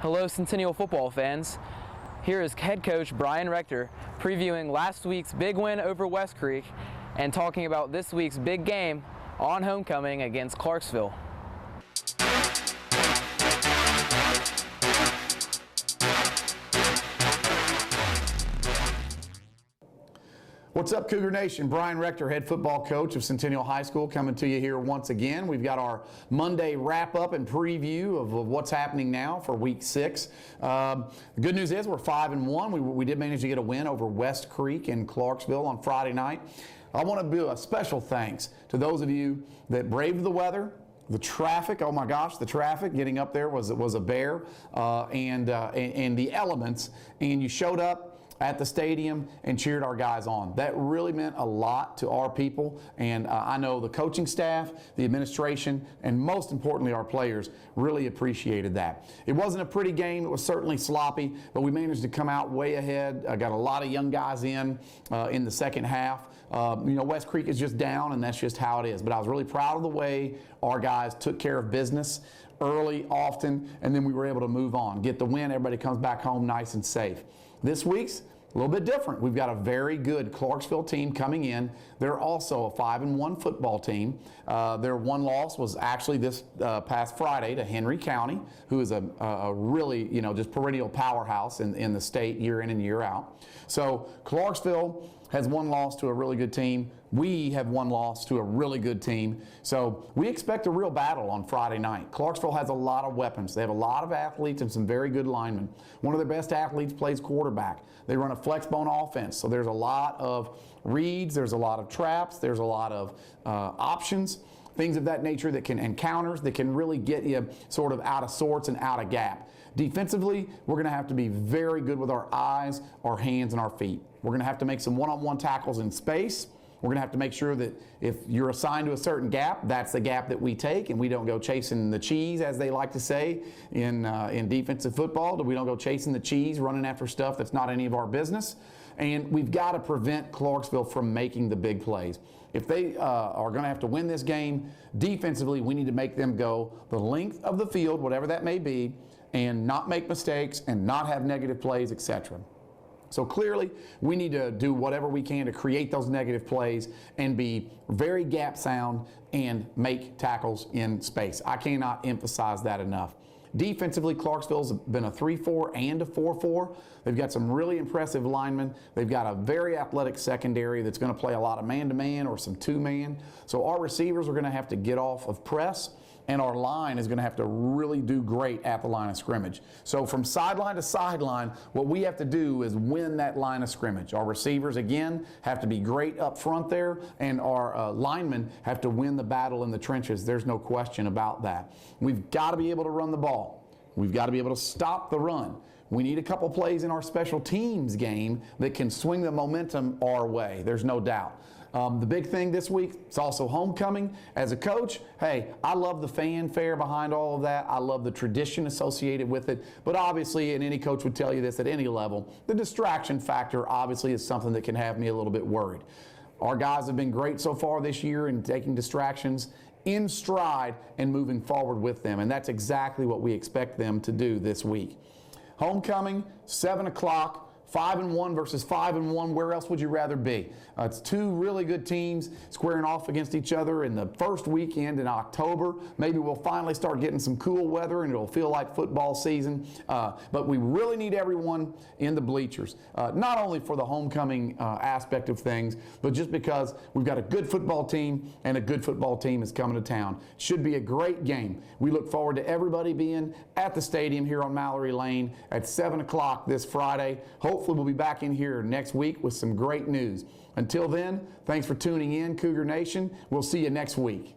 Hello, Centennial football fans. Here is head coach Brian Rector previewing last week's big win over West Creek and talking about this week's big game on homecoming against Clarksville. What's up, Cougar Nation? Brian Rector, head football coach of Centennial High School, coming to you here once again. We've got our Monday wrap-up and preview of what's happening now for Week 6. The good news is we're 5-1. We did manage to get a win over West Creek in Clarksville on Friday night. I want to do a special thanks to those of you that braved the weather. The traffic, oh my gosh, the traffic getting up there was a bear, and the elements, and you showed up at the stadium and cheered our guys on. That really meant a lot to our people, and I know the coaching staff, the administration, and most importantly our players really appreciated that. It wasn't a pretty game, it was certainly sloppy, but we managed to come out way ahead. I got a lot of young guys in the second half. West Creek is just down, and that's just how it is, but I was really proud of the way our guys took care of business early, often, and then we were able to move on, get the win. Everybody comes back home nice and safe. This week's a little bit different. We've got a very good Clarksville team coming in. They're also a 5-1 football team. Their one loss was actually this past Friday to Henry County, who is a really, just perennial powerhouse in the state year in and year out. So Clarksville has one loss to a really good team. We have one loss to a really good team. So we expect a real battle on Friday night. Clarksville has a lot of weapons. They have a lot of athletes and some very good linemen. One of their best athletes plays quarterback. They run a flex bone offense. So there's a lot of reads, there's a lot of traps, there's a lot of options, things of that nature that can, and counters that can really get you sort of out of sorts and out of gap. Defensively, we're going to have to be very good with our eyes, our hands, and our feet. We're going to have to make some one-on-one tackles in space. We're going to have to make sure that if you're assigned to a certain gap, that's the gap that we take, and we don't go chasing the cheese, as they like to say in defensive football. We don't go chasing the cheese, running after stuff that's not any of our business. And we've got to prevent Clarksville from making the big plays. If they are going to have to win this game, defensively, we need to make them go the length of the field, whatever that may be, and not make mistakes and not have negative plays, etc. So clearly, we need to do whatever we can to create those negative plays and be very gap sound and make tackles in space. I cannot emphasize that enough. Defensively, Clarksville's been a 3-4 and a 4-4. They've got some really impressive linemen. They've got a very athletic secondary that's going to play a lot of man-to-man or some two-man. So our receivers are going to have to get off of press, and our line is going to have to really do great at the line of scrimmage. So from sideline to sideline, what we have to do is win that line of scrimmage. Our receivers, again, have to be great up front there, and our linemen have to win the battle in the trenches. There's no question about that. We've got to be able to run the ball. We've got to be able to stop the run. We need a couple plays in our special teams game that can swing the momentum our way. There's no doubt. The big thing this week, it's also homecoming. As a coach, hey, I love the fanfare behind all of that. I love the tradition associated with it. But obviously, and any coach would tell you this at any level, the distraction factor obviously is something that can have me a little bit worried. Our guys have been great so far this year in taking distractions in stride and moving forward with them. And that's exactly what we expect them to do this week. Homecoming, 7 o'clock. 5-1 versus 5-1, where else would you rather be? It's two really good teams squaring off against each other in the first weekend in October. Maybe we'll finally start getting some cool weather and it'll feel like football season. But we really need everyone in the bleachers, not only for the homecoming aspect of things, but just because we've got a good football team and a good football team is coming to town. Should be a great game. We look forward to everybody being at the stadium here on Mallory Lane at 7 o'clock this Friday. Hopefully we'll be back in here next week with some great news. Until then, thanks for tuning in, Cougar Nation. We'll see you next week.